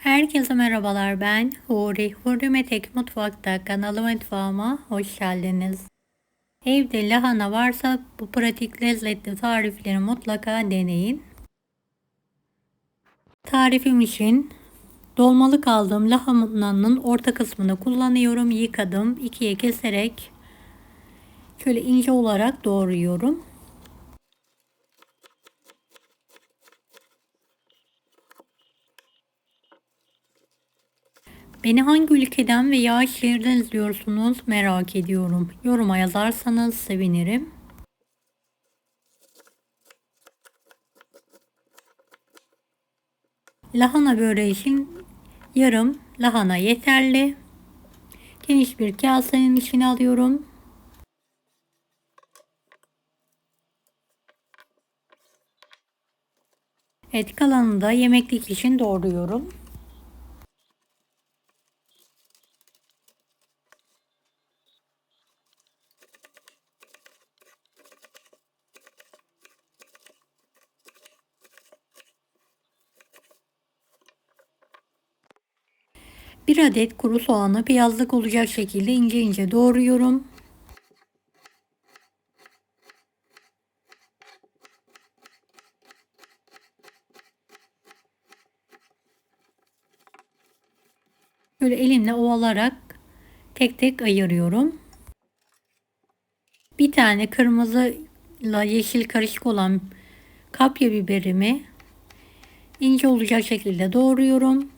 Herkese merhabalar, ben Huri. Huri Metek Mutfak'ta mutfağıma hoş geldiniz. Evde lahana varsa bu pratik lezzetli tarifleri mutlaka deneyin. Tarifim için dolmalık aldığım lahananın orta kısmını kullanıyorum. Yıkadım, ikiye keserek şöyle ince olarak doğruyorum. Beni hangi ülkeden veya şehirden izliyorsunuz merak ediyorum. Yoruma yazarsanız sevinirim. Lahana böreği için yarım lahana yeterli. Geniş bir kasenin içine alıyorum. Evet, kalanını da yemeklik için doğruyorum. Bir adet kuru soğanı beyazlık olacak şekilde ince ince doğruyorum. Böyle elimle ovalarak tek tek ayırıyorum. Bir tane kırmızıyla yeşil karışık olan kapya biberimi ince olacak şekilde doğruyorum.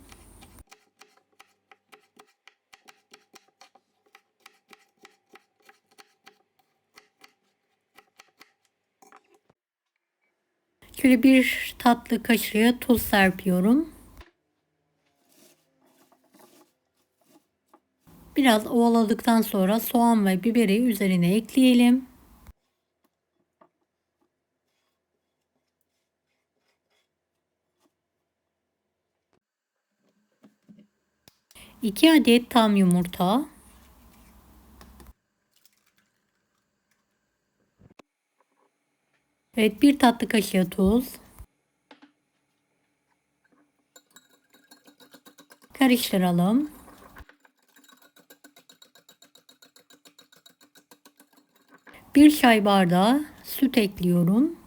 Şöyle bir tatlı kaşığı tuz serpiyorum. Biraz ovaladıktan sonra soğan ve biberi üzerine ekleyelim. 2 adet tam yumurta. Evet, bir tatlı kaşığı tuz. Karıştıralım. Bir çay bardağı süt ekliyorum.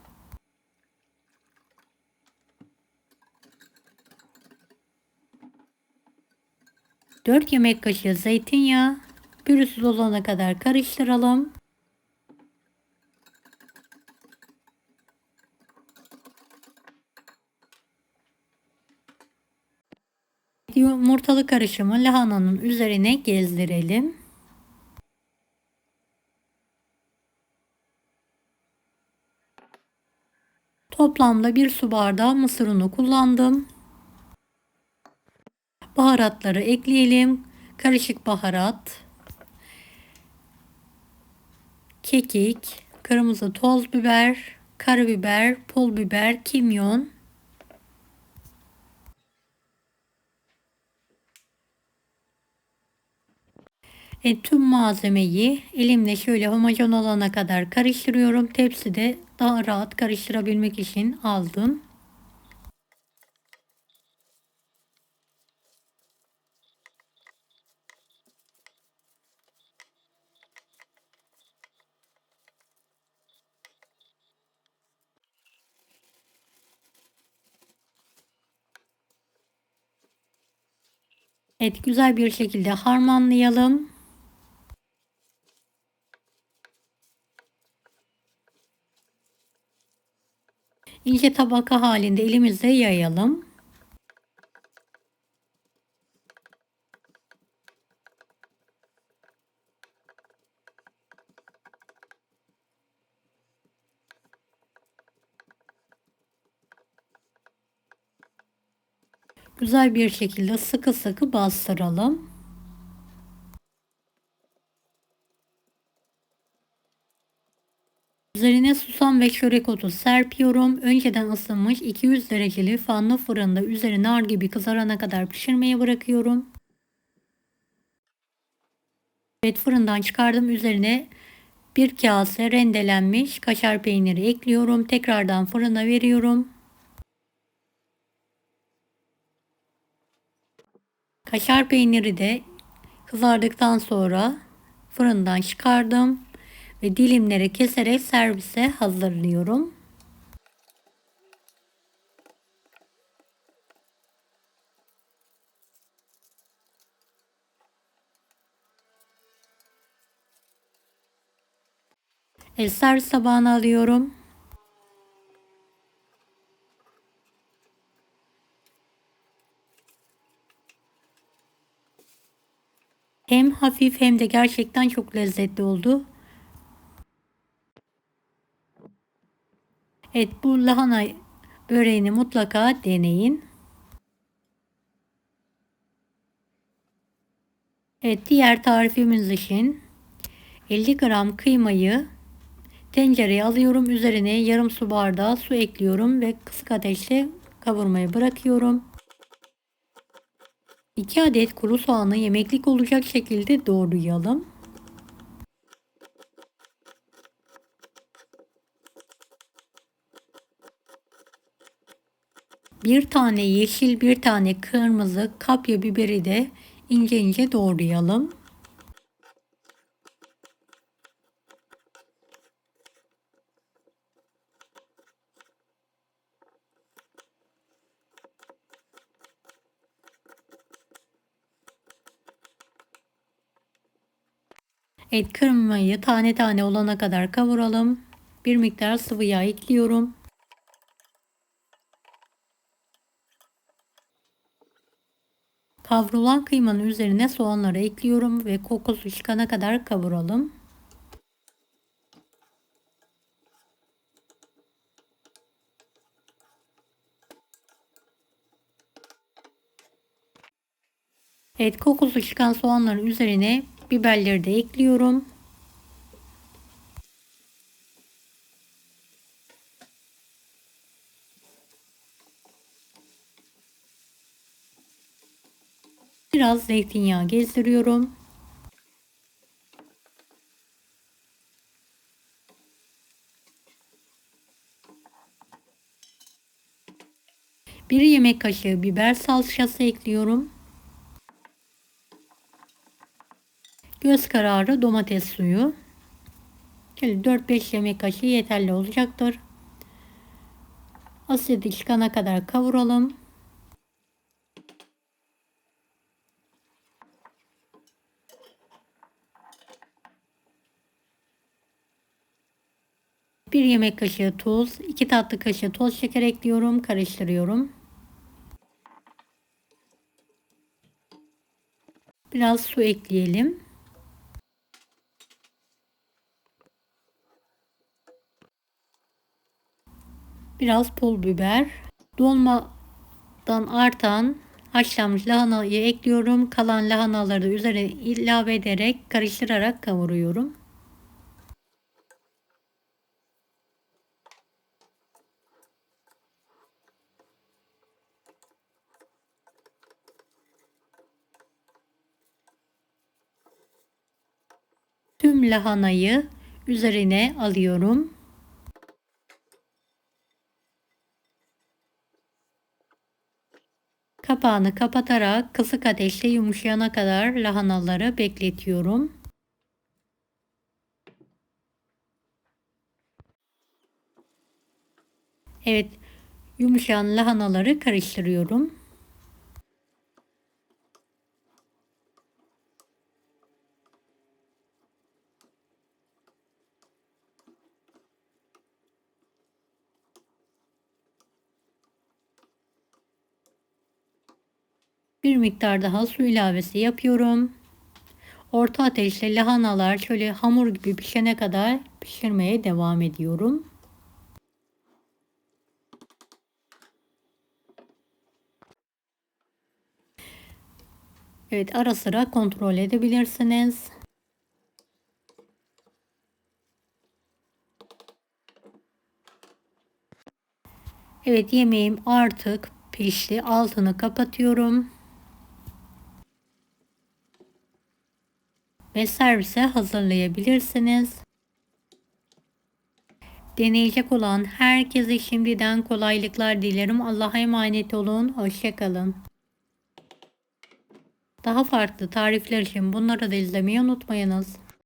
4 yemek kaşığı zeytinyağı. Pürüzsüz olana kadar karıştıralım. Yumurtalı karışımı lahananın üzerine gezdirelim. Toplamda 1 su bardağı mısır unu kullandım. Baharatları ekleyelim. Karışık baharat, kekik, kırmızı toz biber, karabiber, pul biber, kimyon. Tüm malzemeyi elimle şöyle homojen olana kadar karıştırıyorum. Tepside daha rahat karıştırabilmek için aldım. Evet, güzel bir şekilde harmanlayalım. İnce tabaka halinde elimizle yayalım. Güzel bir şekilde sıkı sıkı bastıralım. Üzerine susam ve çörek otu serpiyorum. Önceden ısınmış 200 dereceli fanlı fırında üzeri nar gibi kızarana kadar pişirmeye bırakıyorum. Evet, fırından çıkardım. Üzerine bir kase rendelenmiş kaşar peyniri ekliyorum. Tekrardan fırına veriyorum. Kaşar peyniri de kızardıktan sonra fırından çıkardım ve dilimlere keserek servise hazırlıyorum. Servis tabağına alıyorum. Hem hafif hem de gerçekten çok lezzetli oldu. Evet, bu lahana böreğini mutlaka deneyin. Evet, diğer tarifimiz için 50 gram kıymayı tencereye alıyorum. Üzerine yarım su bardağı su ekliyorum ve kısık ateşte kavurmaya bırakıyorum. 2 adet kuru soğanı yemeklik olacak şekilde doğrayalım. Bir tane yeşil, bir tane kırmızı kapya biberi de ince ince doğrayalım. Evet, kıymayı tane tane olana kadar kavuralım. Bir miktar sıvı yağ ekliyorum. Kavrulan kıymanın üzerine soğanları ekliyorum ve kokusu çıkana kadar kavuralım. Evet, kokusu çıkan soğanların üzerine biberleri de ekliyorum. Biraz zeytinyağı gezdiriyorum. Bir yemek kaşığı biber salçası ekliyorum. Göz kararı domates suyu. Şöyle 4-5 yemek kaşığı yeterli olacaktır. Asidi çıkana kadar kavuralım. Bir yemek kaşığı tuz, 2 tatlı kaşığı toz şeker ekliyorum, karıştırıyorum. Biraz su ekleyelim. Biraz pul biber. Dolmadan artan haşlanmış lahanayı ekliyorum. Kalan lahanaları da üzerine ilave ederek karıştırarak kavuruyorum. Tüm lahanayı üzerine alıyorum. Kapağını kapatarak kısık ateşte yumuşayana kadar lahanaları bekletiyorum. Evet, yumuşayan lahanaları karıştırıyorum. Bir miktar daha su ilavesi yapıyorum. Orta ateşte lahanalar şöyle hamur gibi pişene kadar pişirmeye devam ediyorum. Evet, ara sıra kontrol edebilirsiniz. Evet, yemeğim artık pişti. Altını kapatıyorum. Ve servise hazırlayabilirsiniz. Deneyecek olan herkese şimdiden kolaylıklar dilerim. Allah'a emanet olun. Hoşça kalın. Daha farklı tarifler için bunları da izlemeyi unutmayınız.